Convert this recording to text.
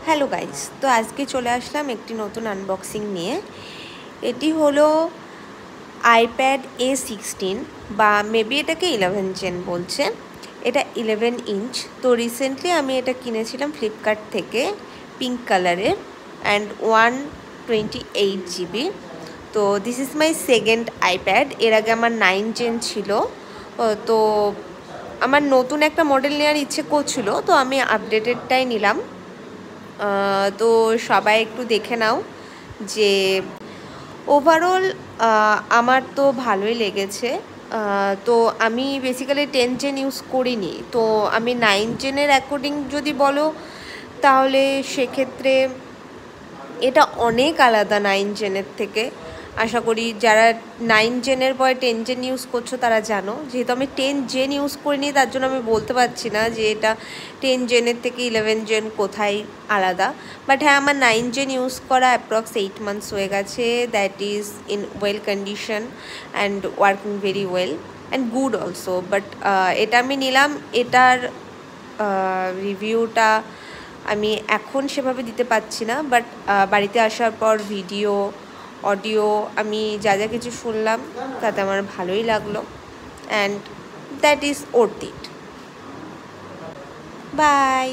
Hello guys, তো আজকে চলে আসলাম একটি নতুন আনবক্সিং নিয়ে। এটি হলো আইপ্যাড A16 বা মেবি এটাকে 11 জেন বলছে। এটা 11 ইঞ্চ। তো রিসেন্টলি আমি এটা কিনেছিলাম ফ্লিপকার্ট থেকে, পিঙ্ক কালারের অ্যান্ড 128 জিবি। তো this is my second iPad. এর আগে আমার 9 জেন ছিল। তো আমার নতুন একটা মডেল নেওয়ার ইচ্ছে করছিল, তো আমি আপডেটেডটাই নিলাম। তো সবাই একটু দেখে নাও যে ওভারঅল আমার তো ভালোই লেগেছে। তো আমি বেসিক্যালি 10 জেন ইউজ করিনি, তো আমি 9 জেনের অ্যাকর্ডিং যদি বলো তাহলে সেক্ষেত্রে এটা অনেক আলাদা 9 জেনের থেকে। আশা করি যারা 9 জেনের পরে 10 জেন ইউজ করছো তারা জানো। যেহেতু আমি 10 জেন ইউজ করিনি তার জন্য আমি বলতে পারছি না যে এটা 10 জেনের থেকে 11 জেন কোথায় আলাদা। বাট হ্যাঁ, আমার 9 জেন ইউজ করা অ্যাপ্রক্স 8 মান্থস হয়ে গেছে। That is in well condition and working very well and good also. But এটা আমি নিলাম, এটার রিভিউটা আমি এখন সেভাবে দিতে পারছি না। বাট বাড়িতে আসার পর ভিডিও, অডিও আমি যা যা কিছু শুনলাম তাতে আমার ভালোই লাগলো and that is worth it. By.